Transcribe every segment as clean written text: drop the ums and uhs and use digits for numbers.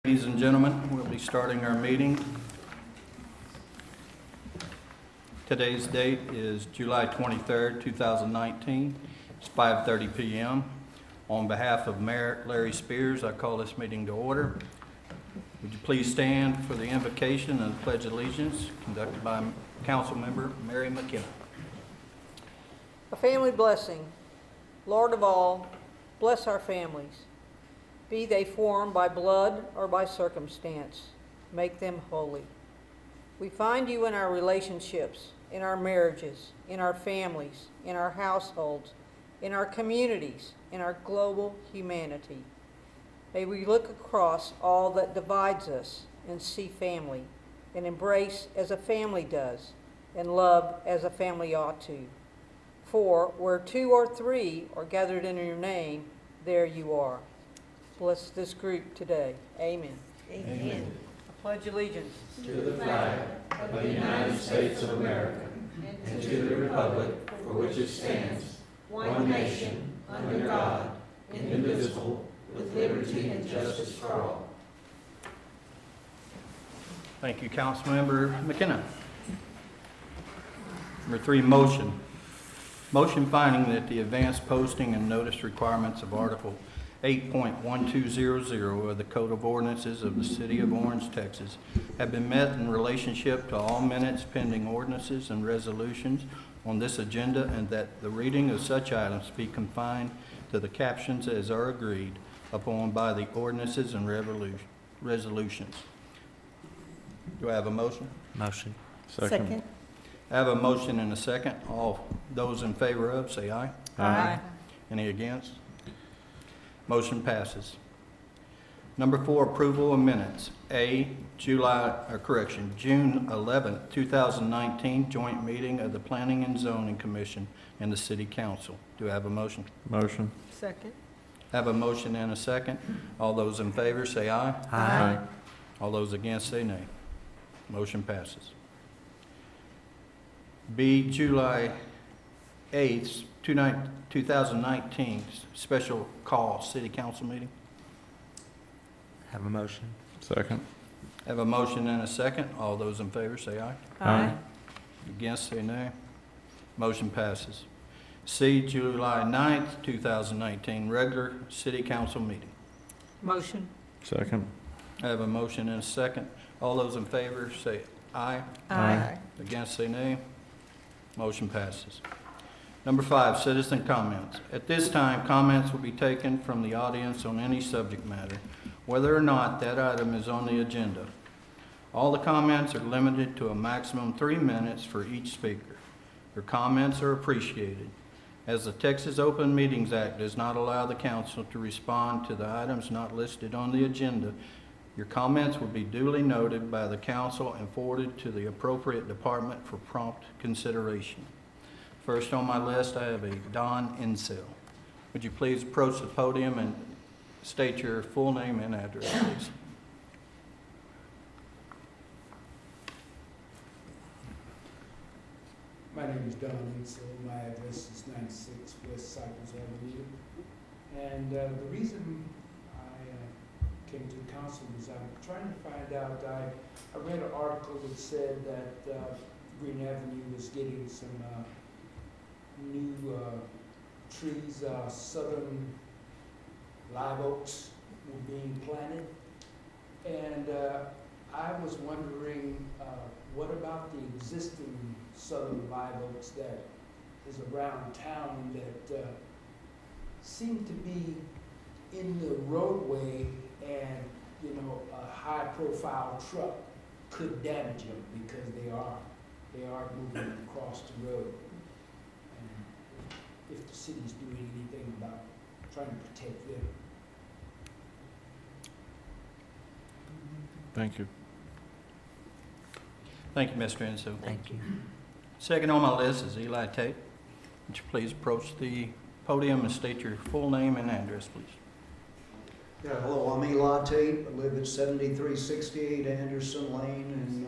Ladies and gentlemen, we'll be starting our meeting. Today's date is July 23rd, 2019. It's 5:30 p.m. On behalf of Mayor Larry Spears, I call this meeting to order. Would you please stand for the invocation and the Pledge of Allegiance conducted by Council Member Mary McKenna. A family blessing. Lord of all, bless our families. Be they formed by blood or by circumstance, make them holy. We find you in our relationships, in our marriages, in our families, in our households, in our communities, in our global humanity. May we look across all that divides us and see family, and embrace as a family does, and love as a family ought to. For where two or three are gathered in your name, there you are. Bless this group today. Amen. Amen. I pledge allegiance To the flag of the United States of America and to the republic for which it stands, one nation, under God, indivisible, with liberty and justice for all. Thank you, Councilmember McKenna. Number 3, motion. Motion finding that the advanced posting and notice requirements of Article 8.1200 of the Code of Ordinances of the City of Orange, Texas, have been met in relationship to all minutes pending ordinances and resolutions on this agenda, and that the reading of such items be confined to the captions as are agreed upon by the ordinances and resolutions. Do I have a motion? Motion. Second. I have a motion and a second. All those in favor of, say aye. Aye. Any against? Motion passes. Number 4, approval of minutes. June 11, 2019, joint meeting of the Planning and Zoning Commission and the City Council. Do I have a motion? Motion. Second. I have a motion and a second. All those in favor say aye. Aye. All those against say nay. Motion passes. July 8th, 2019, special call City Council meeting. Have a motion. Second. I have a motion and a second. All those in favor say aye. Aye. Against say nay. Motion passes. July 9th, 2019, regular City Council meeting. Motion. Second. I have a motion and a second. All those in favor say aye. Aye. Against say nay. Motion passes. Number 5, citizen comments. At this time, comments will be taken from the audience on any subject matter, whether or not that item is on the agenda. All the comments are limited to a maximum 3 minutes for each speaker. Your comments are appreciated. As the Texas Open Meetings Act does not allow the council to respond to the items not listed on the agenda, your comments will be duly noted by the council and forwarded to the appropriate department for prompt consideration. First on my list, I have a Don Insell. Would you please approach the podium and state your full name and address, please? My name is Don Insel. My address is 96 West Cypress Avenue. And the reason I came to the council was I'm trying to find out, I read an article that said that Green Avenue was getting some new trees, southern live oaks were being planted. And I was wondering, what about the existing southern live oaks that is around town that seem to be in the roadway, and a high-profile truck could damage them because they are moving across the road. And if the city's doing anything about trying to protect them. Thank you. Thank you, Mr. Insell. Thank you. Second on my list is Eli Tate. Would you please approach the podium and state your full name and address, please? Yeah, hello, I'm Eli Tate. I live at 7368 Anderson Lane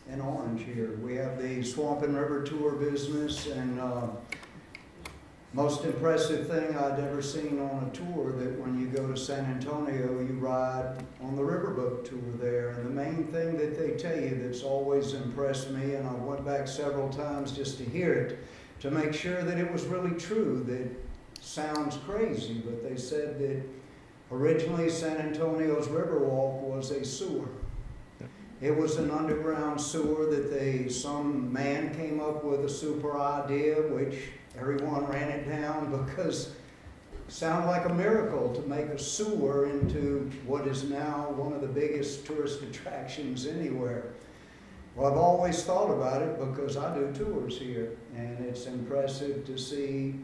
in Orange here. We have the Swamp and River Tour business, and Most impressive thing I'd ever seen on a tour, that when you go to San Antonio, you ride on the riverboat tour there. And the main thing that they tell you that's always impressed me, and I went back several times just to hear it, to make sure that it was really true, that sounds crazy, but they said that originally San Antonio's Riverwalk was a sewer. It was an underground sewer that some man came up with a super idea, which everyone ran it down because it sounded like a miracle to make a sewer into what is now one of the biggest tourist attractions anywhere. Well, I've always thought about it because I do tours here, and it's impressive to see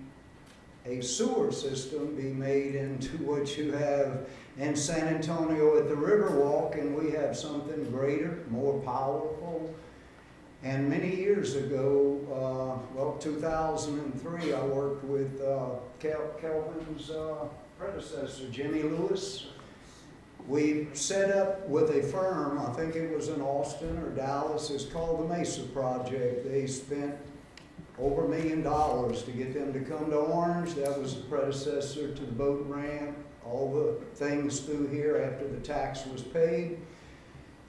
a sewer system be made into what you have in San Antonio at the Riverwalk, and we have something greater, more powerful. And many years ago, 2003, I worked with Kelvin's predecessor, Jimmy Lewis. We set up with a firm, I think it was in Austin or Dallas, it's called the Mesa Project. They spent over $1 million to get them to come to Orange. That was the predecessor to the boat ramp, all the things through here after the tax was paid.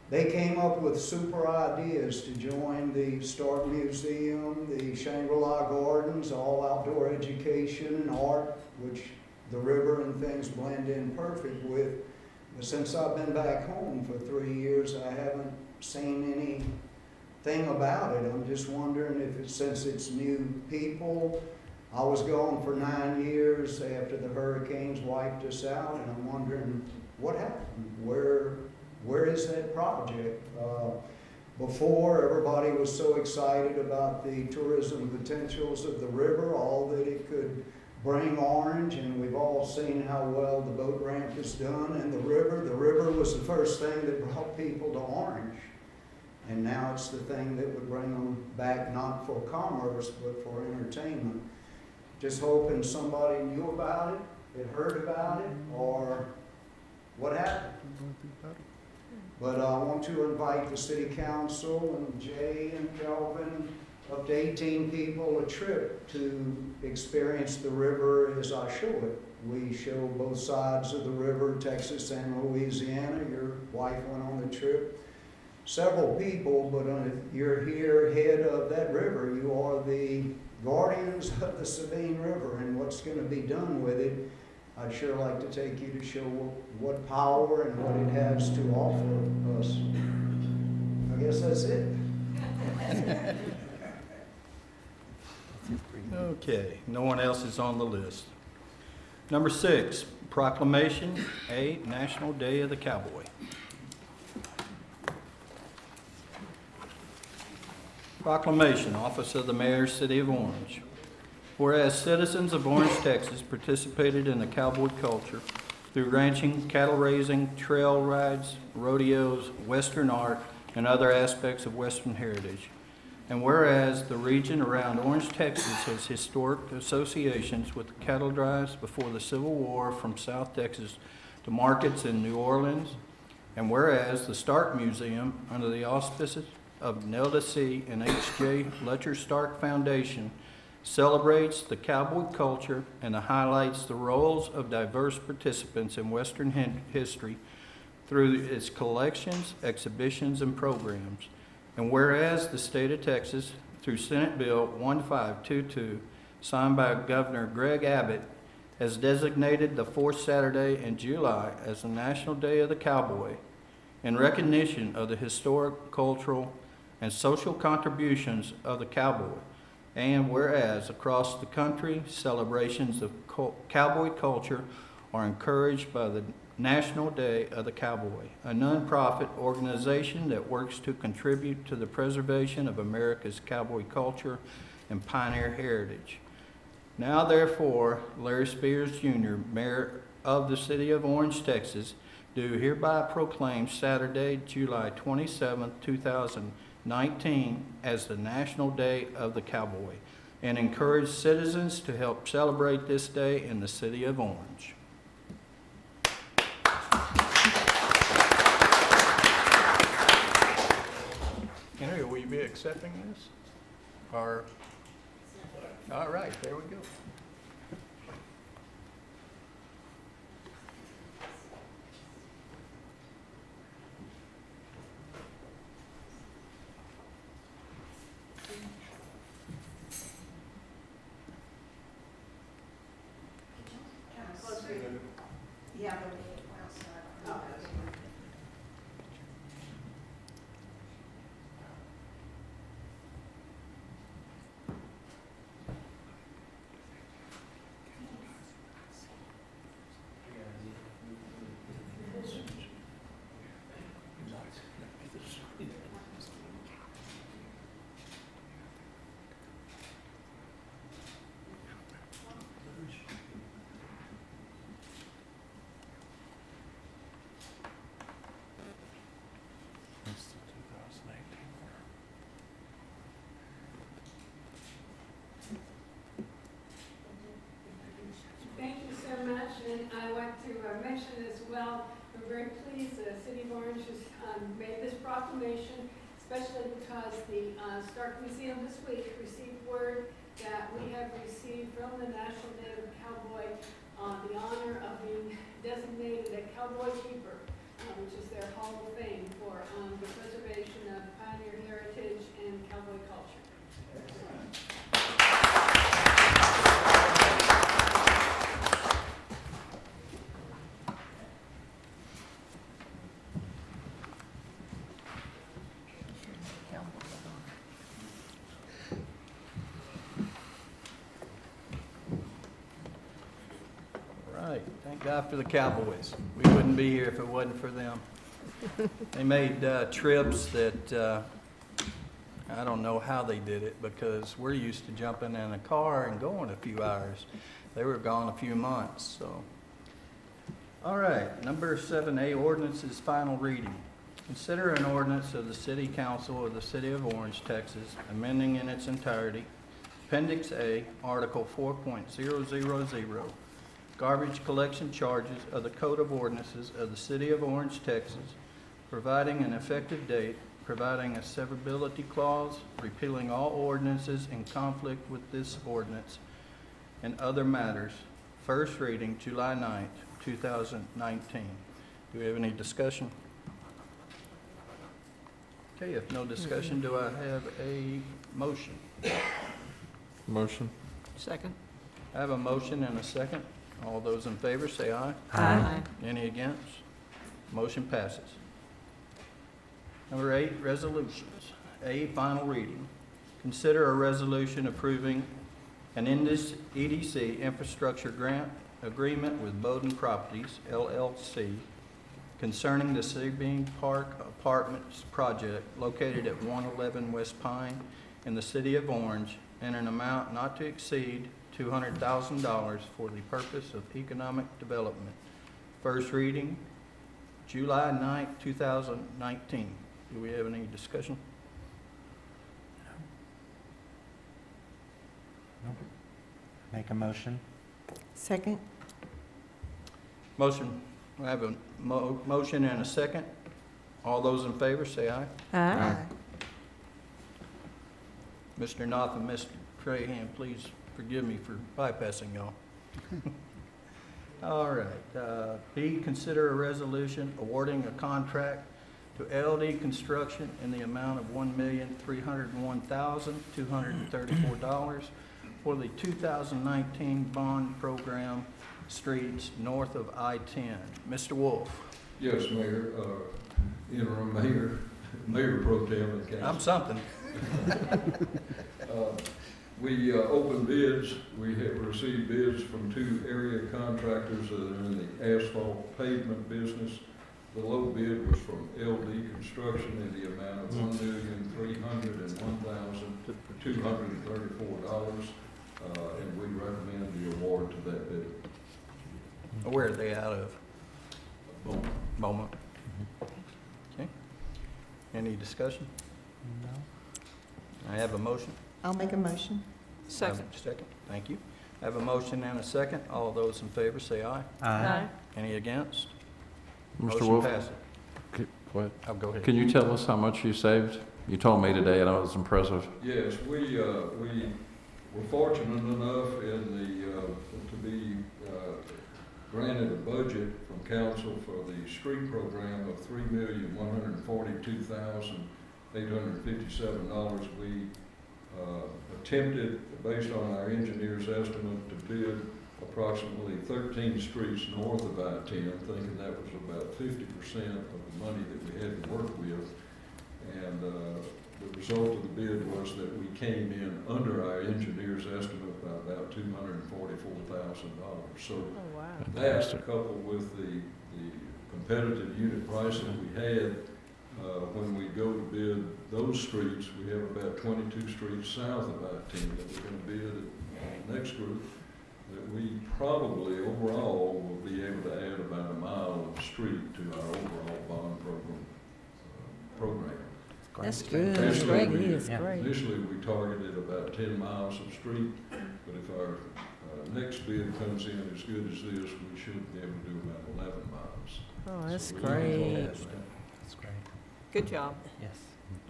They came up with super ideas to join the Stark Museum, the Shangri-La Gardens, all outdoor education and art, which the river and things blend in perfect with. But since I've been back home for 3 years, I haven't seen anything about it. I'm just wondering if it's, since it's new people. I was gone for 9 years after the hurricanes wiped us out, and I'm wondering what happened. Where is that project? Before, everybody was so excited about the tourism potentials of the river, all that it could bring Orange, and we've all seen how well the boat ramp is done, and the river was the first thing that brought people to Orange. And now it's the thing that would bring them back, not for commerce, but for entertainment. Just hoping somebody knew about it, had heard about it, or what happened. But I want to invite the city council and Jay and Kelvin, up to 18 people, a trip to experience the river as I show it. We show both sides of the river, Texas and Louisiana. Your wife went on the trip. Several people, but you're here head of that river. You are the guardians of the Sabine River and what's going to be done with it. I'd sure like to take you to show what power and what it has to offer us. I guess that's it. Okay, no one else is on the list. Number 6, proclamation, a National Day of the Cowboy. Proclamation, Office of the Mayor, City of Orange. Whereas citizens of Orange, Texas participated in the cowboy culture through ranching, cattle raising, trail rides, rodeos, Western art, and other aspects of Western heritage. And whereas the region around Orange, Texas has historic associations with the cattle drives before the Civil War from South Texas to markets in New Orleans. And whereas the Stark Museum, under the auspices of Nelda C. and H.J. Letcher Stark Foundation, celebrates the cowboy culture and highlights the roles of diverse participants in Western history through its collections, exhibitions, and programs. And whereas the state of Texas, through Senate Bill 1522, signed by Governor Greg Abbott, has designated the fourth Saturday in July as the National Day of the Cowboy in recognition of the historic, cultural, and social contributions of the cowboy. And whereas across the country, celebrations of cowboy culture are encouraged by the National Day of the Cowboy, a nonprofit organization that works to contribute to the preservation of America's cowboy culture and pioneer heritage. Now therefore, Larry Spears Jr., Mayor of the City of Orange, Texas, do hereby proclaim Saturday, July 27, 2019 as the National Day of the Cowboy, and encourage citizens to help celebrate this day in the City of Orange. Henry, will you be accepting this? Or, all right, there we go. that would be outside. Thank you so much, and I want to mention as well, we're very pleased the City of Orange has made this proclamation, especially because the Stark Museum this week received word that we have received from the National Day of Cowboy the honor of being designated a Cowboy Keeper, which is their Hall of Fame for the preservation of pioneer heritage and cowboy culture. Right, thank God for the Cowboys. We wouldn't be here if it wasn't for them. They made trips that, I don't know how they did it, because we're used to jumping in a car and going a few hours. They were gone a few months, so. All right, number 7A, ordinances final reading. Consider an ordinance of the City Council of the City of Orange, Texas, amending in its entirety Appendix A, Article 4.000, garbage collection charges of the Code of Ordinances of the City of Orange, Texas, providing an effective date, providing a severability clause, repealing all ordinances in conflict with this ordinance, and other matters. First reading, July 9th, 2019. Do we have any discussion? Okay, if no discussion, do I have a motion? Motion. Second. I have a motion and a second. All those in favor say aye. Aye. Any against? Motion passes. Number 8, resolutions. A, final reading. Consider a resolution approving an EDC infrastructure grant agreement with Bowden Properties, LLC, concerning the Sabine Park Apartments project located at 111 West Pine in the City of Orange in an amount not to exceed $200,000 for the purpose of economic development. First reading, July 9th, 2019. Do we have any discussion? Make a motion. Second? Motion, I have a motion and a second. All those in favor say aye. Aye. Mr. Knopf and Mr. Trahan, please forgive me for bypassing y'all. All right. B, consider a resolution awarding a contract to LD Construction in the amount of $1,301,234 for the 2019 bond program streets north of I-10. Mr. Wolf. Yes, Mayor, interim Mayor Pro Tem and Council. I'm something. We opened bids. We have received bids from 2 area contractors that are in the asphalt pavement business. The low bid was from LD Construction in the amount of $1,301,234, and we recommend the award to that bid. Where are they out of? Beaumont. Okay. Any discussion? No. I have a motion. I'll make a motion. Second. Second, thank you. I have a motion and a second. All those in favor say aye. Aye. Any against? Mr. Motion Wolf, passes. what? Oh, go ahead. Can you tell us how much you saved? You told me today, and it was impressive. Yes, we were fortunate enough to be granted a budget from council for the street program of $3,142,857. We attempted, based on our engineer's estimate, to bid approximately 13 streets north of I-10, thinking that was about 50% of the money that we had to work with. And the result of the bid was that we came in under our engineer's estimate by about $244,000. So Oh, wow. that, coupled with the competitive unit pricing we had, when we go to bid those streets, we have about 22 streets south of I-10 that we're going to bid at the next group, that we probably overall will be able to add about a mile of street to our overall bond program. That's Initially, good. That's great. we- It's great. Initially, we targeted about 10 miles of street, but if our next bid comes in as good as this, we should be able to do about 11 miles. Oh, that's So we're looking forward great. to that. That's great. Good job. Yes.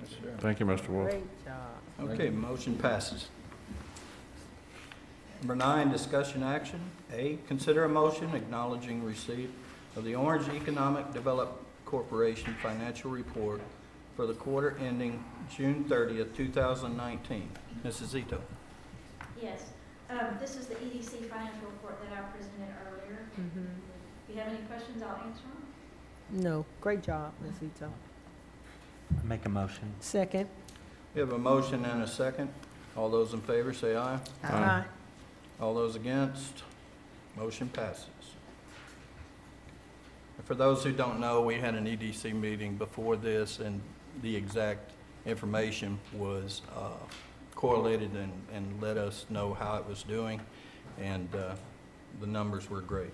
Yes, sir. Thank you, Mr. Wolf. Great job. Okay, motion passes. Number 9, discussion action. A, consider a motion acknowledging receipt of the Orange Economic Development Corporation financial report for the quarter ending June 30th, 2019. Mrs. Zito. Yes, this is the EDC financial report that I presented earlier. If you have any questions, I'll answer them. No, great job, Ms. Ito. Make a motion. Second. We have a motion and a second. All those in favor say aye. Aye. All those against, motion passes. For those who don't know, we had an EDC meeting before this, and the exact information was correlated and let us know how it was doing, and the numbers were great.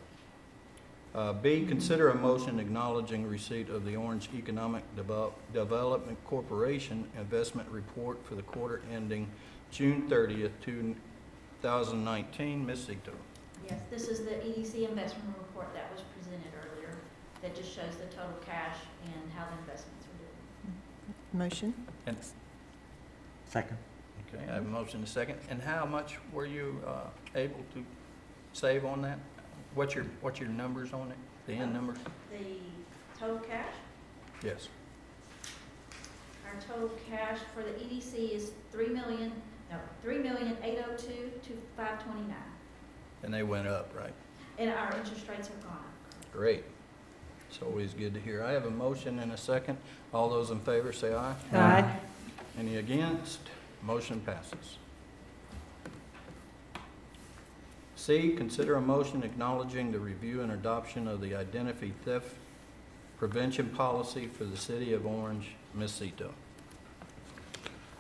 B, consider a motion acknowledging receipt of the Orange Economic Development Corporation investment report for the quarter ending June 30th, 2019. Ms. Zito. Yes, this is the EDC investment report that was presented earlier that just shows the total cash and how the investments are doing. Motion. And, Second. okay, I have a motion and a second. And how much were you able to save on that? What's your numbers on it? The end numbers? The total cash, Yes. our total cash for the EDC is $3,802,529. And they went up, right? And our interest rates have gone up. Great. It's always good to hear. I have a motion and a second. All those in favor say aye. Aye. Any against? Motion passes. C, consider a motion acknowledging the review and adoption of the identity theft prevention policy for the city of Orange. Ms. Zito.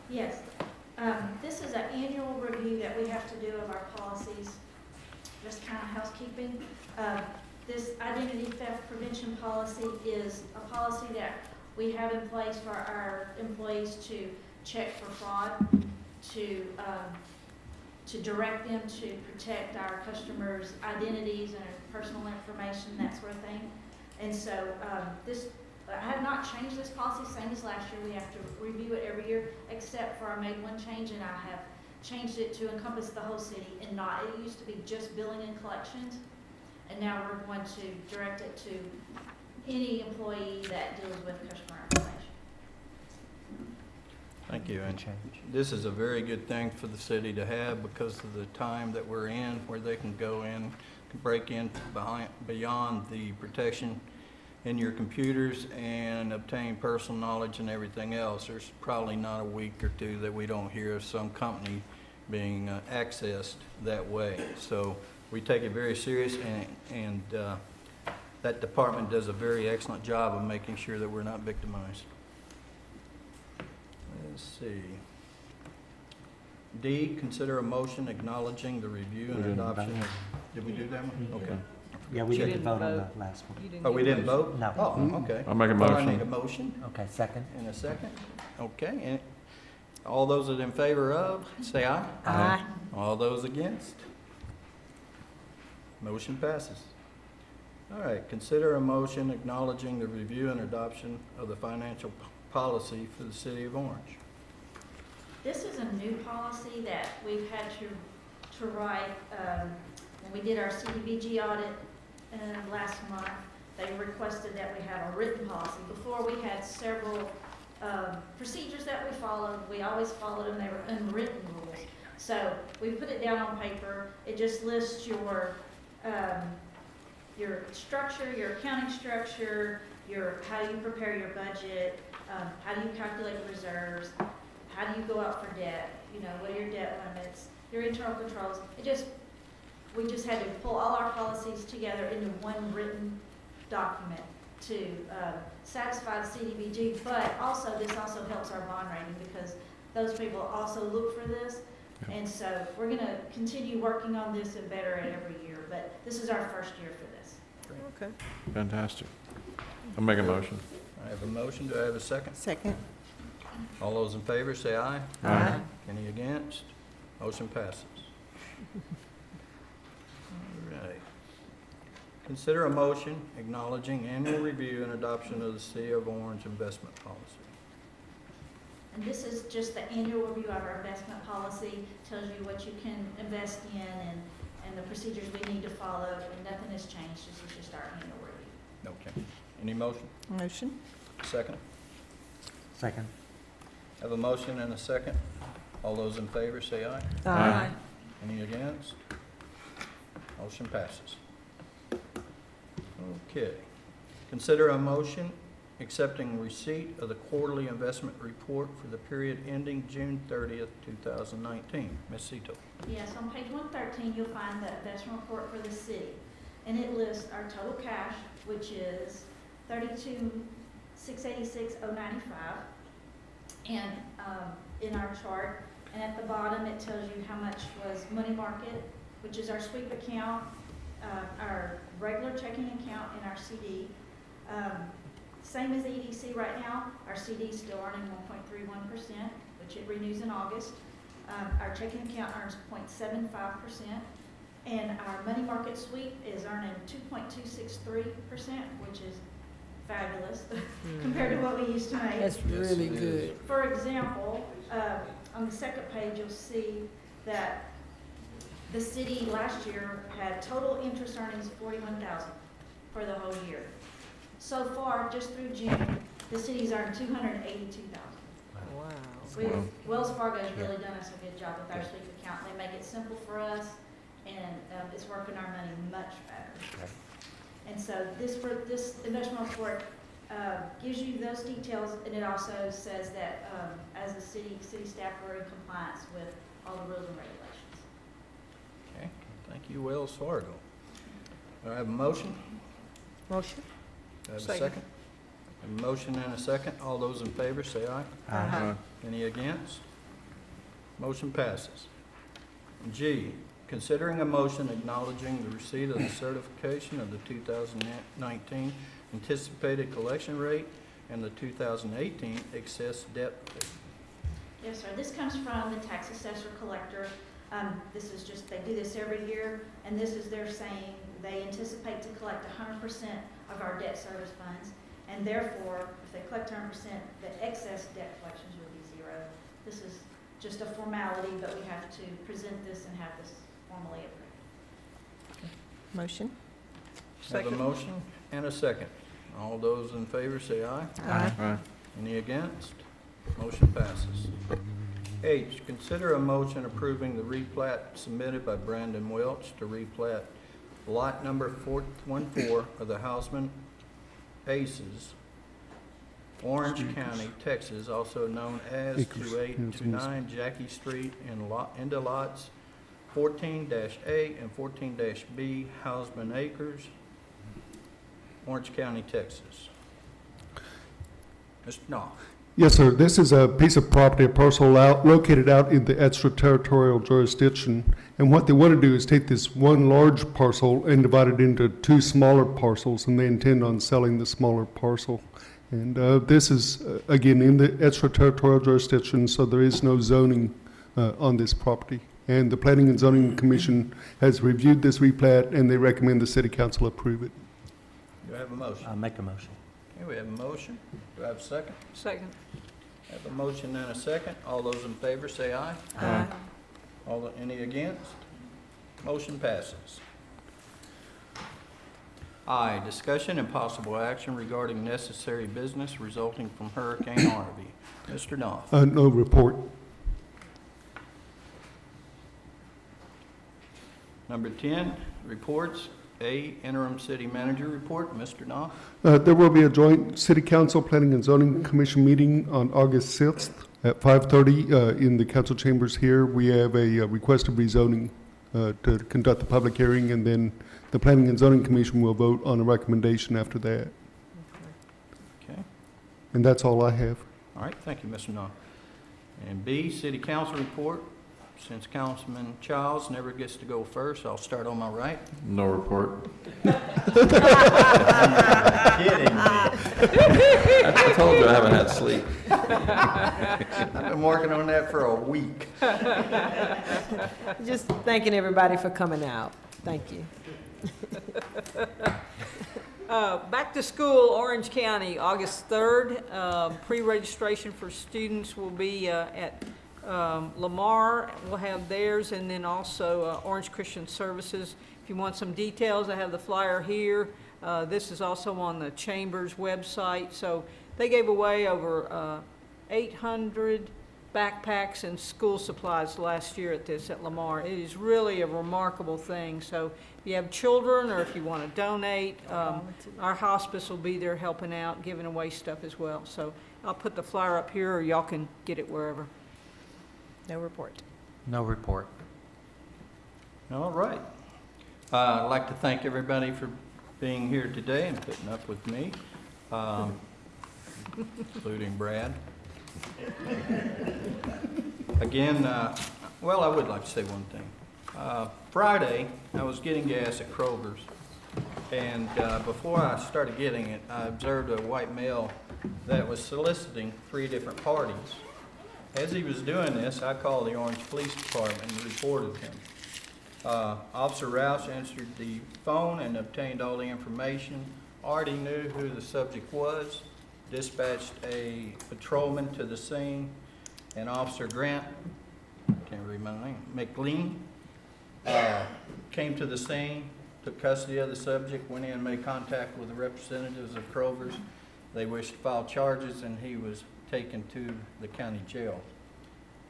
Yes, this is an annual review that we have to do of our policies, just kind of housekeeping. This identity theft prevention policy is a policy that we have in place for our employees to check for fraud, to direct them to protect our customers' identities and personal information, that sort of thing. And so I have not changed this policy, same as last year. We have to review it every year, except for I made one change, and I have changed it to encompass the whole city and not, it used to be just billing and collections, and now we're going to direct it to any employee that deals with customer information. Thank you. And Change. this is a very good thing for the city to have because of the time that we're in, where they can go in, can break in beyond the protection in your computers and obtain personal knowledge and everything else. There's probably not a week or two that we don't hear of some company being accessed that way. So we take it very serious, and that department does a very excellent job of making sure that we're not victimized. Let's see. D, consider a motion acknowledging the review and adoption. Did we do that one? Okay. Yeah, we You didn't didn't vote on vote. the last one. You Oh, we get a didn't motion? vote? No. Oh, okay. I'll make a Well, I motion. need a motion Okay, second. and a second. Okay, and all those that are in favor of, say aye. Aye. All those against? Motion passes. All right, consider a motion acknowledging the review and adoption of the financial policy for the city of Orange. This is a new policy that we've had to write. When we did our CDBG audit last month, they requested that we have a written policy. Before, we had several procedures that we followed. We always followed them. They were unwritten rules. So we put it down on paper. It just lists your your structure, your accounting structure, how do you prepare your budget, how do you calculate reserves, how do you go out for debt, what are your debt limits, your internal controls. We just had to pull all our policies together into one written document to satisfy the CDBG, but also this also helps our bond rating because those people also look for this. And so we're going to continue working on this and better it every year, but this is our first year for this. Okay. Fantastic. I'll make a motion. I have a motion. Do I have a second? Second. All those in favor say aye. Aye. Any against? Motion passes. All right. Consider a motion acknowledging annual review and adoption of the City of Orange investment policy. And this is just the annual review of our investment policy, tells you what you can invest in and the procedures we need to follow, and nothing has changed. This is just our annual review. Okay. Any motion? Motion. Second? Second. Have a motion and a second. All those in favor say aye. Aye. Any against? Motion passes. Okay. Consider a motion accepting receipt of the quarterly investment report for the period ending June 30th, 2019. Ms. Cito. Yes, on page 113, you'll find the investment report for the city. And it lists our total cash, which is $32,686,095. And in our chart, and at the bottom, it tells you how much was money market, which is our sweep account, our regular checking account, and our CD. Same as the EDC right now, our CD is still earning 1.31%, which it renews in August. Our checking account earns 0.75%, and our money market sweep is earning 2.263%, which is fabulous compared to what we used to make. That's really good. For example, on the second page, you'll see that the city last year had total interest earnings $41,000 for the whole year. So far, just through June, the city's earned $282,000. Wow. Wells Fargo has really done us a good job with our sweep account. They make it simple for us, and it's working our money much better. Okay. And so this investment report gives you those details, and it also says that as a city staff, we're in compliance with all the rules and regulations. Okay. Thank you, Wells Fargo. Do I have a motion? Motion. Do I have a Second. second? A motion and a second. All those in favor say aye. Aye. Any against? Motion passes. G, considering a motion acknowledging the receipt of the certification of the 2019 anticipated collection rate and the 2018 excess debt rate. Yes, sir. This comes from the tax assessor collector. This is just, they do this every year, and this is their saying they anticipate to collect 100% of our debt service funds, and therefore, if they collect 100%, the excess debt collections will be zero. This is just a formality, but we have to present this and have this formally approved. Motion. Have a motion and a second. All those in favor say aye. Aye. Any against? Motion passes. H, consider a motion approving the replat submitted by Brandon Welch to replat lot number 414 of the Hausman Aces, Orange County, Texas, also known as 2829 Jackie Street into lots 14-A and 14-B Hausman Acres, Orange County, Texas. Mr. Knopf. Yes, sir. This is a piece of property, a parcel located out in the extraterritorial jurisdiction. And what they want to do is take this one large parcel and divide it into two smaller parcels, and they intend on selling the smaller parcel. And this is, again, in the extraterritorial jurisdiction, so there is no zoning on this property. And the Planning and Zoning Commission has reviewed this replat, and they recommend the City Council approve it. Do I have a motion? I'll make a motion. Okay, we have a motion. Do I have a second? Second. I have a motion and a second. All those in favor say aye. Aye. Any against? Motion passes. I, discussion and possible action regarding necessary business resulting from Hurricane Harvey. Mr. Knopf. No report. Number 10, reports. A, interim city manager report. Mr. Knopf. There will be a joint City Council Planning and Zoning Commission meeting on August 6th at 5:30 in the council chambers here. We have a request of rezoning to conduct the public hearing, and then the Planning and Zoning Commission will vote on a recommendation after that. Okay. And that's all I have. All right, thank you, Mr. Knopf. And B, city council report. Since Councilman Childs never gets to go first, I'll start on my right. No report. Kidding me. I told you I haven't had sleep. I've been working on that for a week. Just thanking everybody for coming out. Thank you. Back to school, Orange County, August 3rd. Pre-registration for students will be at Lamar will have theirs, and then also Orange Christian Services. If you want some details, I have the flyer here. This is also on the Chamber's website. So they gave away over 800 backpacks and school supplies last year at Lamar. It is really a remarkable thing. So if you have children or if you want to donate, our hospice will be there helping out, giving away stuff as well. So I'll put the flyer up here, or y'all can get it wherever. No report. No report. All right. I'd like to thank everybody for being here today and putting up with me, including Brad. Again, well, I would like to say one thing. Friday, I was getting gas at Kroger's, and before I started getting it, I observed a white male that was soliciting 3 different parties. As he was doing this, I called the Orange Police Department and reported him. Officer Roush answered the phone and obtained all the information, already knew who the subject was, dispatched a patrolman to the scene, and Officer Grant, can't read my name, McLean, came to the scene, took custody of the subject, went in and made contact with the representatives of Kroger's. They wished to file charges, and he was taken to the county jail.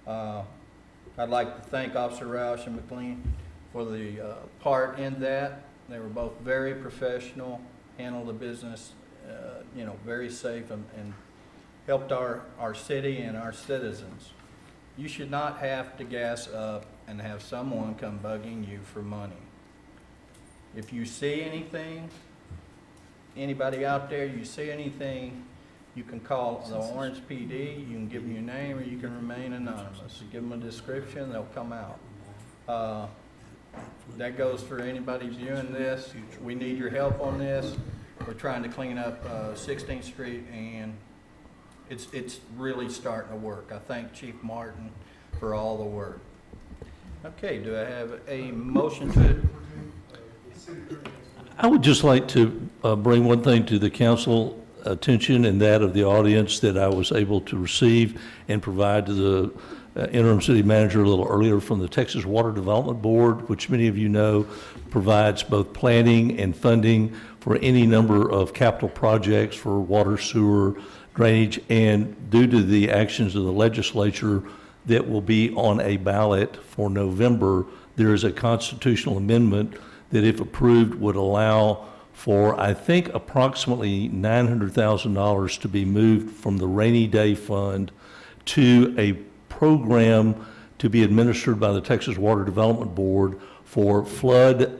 I'd like to thank Officer Roush and McLean for the part in that. They were both very professional, handled the business, very safe, and helped our city and our citizens. You should not have to gas up and have someone come bugging you for money. If you see anything, anybody out there, you see anything, you can call the Orange PD, you can give them your name, or you can remain anonymous. Give them a description, they'll come out. That goes for anybody viewing this. We need your help on this. We're trying to clean up 16th Street, and it's really starting to work. I thank Chief Martin for all the work. Okay, do I have a motion to? I would just like to bring one thing to the council attention, and that of the audience, that I was able to receive and provide to the interim city manager a little earlier from the Texas Water Development Board, which many of you know provides both planning and funding for any number of capital projects for water, sewer, drainage, and due to the actions of the legislature that will be on a ballot for November, there is a constitutional amendment that, if approved, would allow for, I think, approximately $900,000 to be moved from the rainy day fund to a program to be administered by the Texas Water Development Board for flood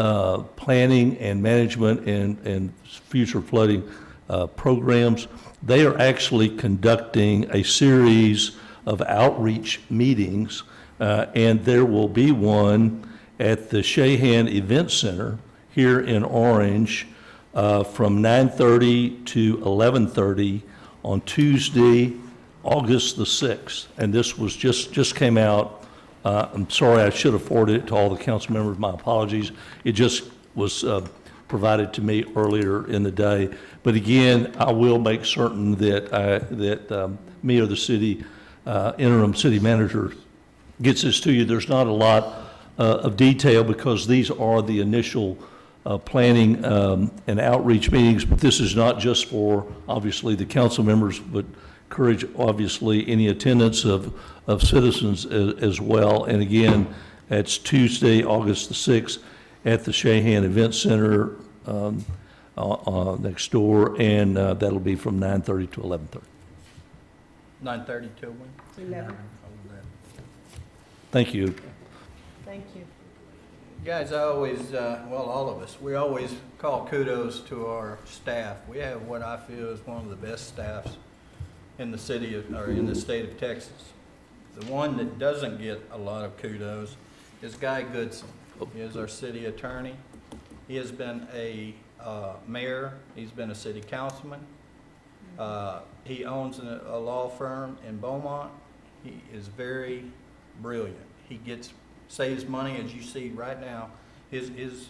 planning and management and future flooding programs. They are actually conducting a series of outreach meetings, and there will be one at the Shahan Event Center here in Orange from 9:30 to 11:30 on Tuesday, August the 6th. And this was just came out. I'm sorry, I should have forwarded it to all the council members. My apologies. It just was provided to me earlier in the day. But again, I will make certain that me or the city interim city manager gets this to you. There's not a lot of detail because these are the initial planning and outreach meetings, but this is not just for, obviously, the council members, but encourage, obviously, any attendance of citizens as well. And again, it's Tuesday, August the 6th. at the Shahan Event Center next door, and that'll be from 9:30 to 11:30. 9:30 till when? 11. Thank you. Thank you. Guys, I always, well, all of us, we always call kudos to our staff. We have what I feel is one of the best staffs in the city of, or in the state of Texas. The one that doesn't get a lot of kudos is Guy Goodson. He is our city attorney. He has been a mayor. He's been a city councilman. He owns a law firm in Beaumont. He is very brilliant. He saves money, as you see right now. His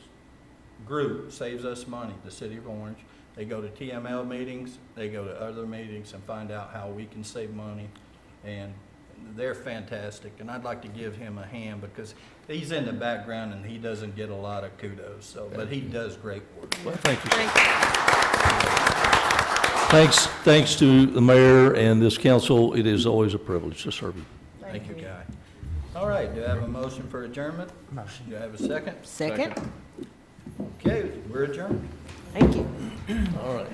group saves us money, the city of Orange. They go to TML meetings, they go to other meetings and find out how we can save money, and they're fantastic. And I'd like to give him a hand because he's in the background and he doesn't get a lot of kudos, so, but he does great work. Well, thank you. Thanks to the mayor and this council. It is always a privilege to serve you. Thank you, Guy. All right, do I have a motion for adjournment? Motion. Do I have a second? Second? Okay, we're adjourned. Thank you. All right.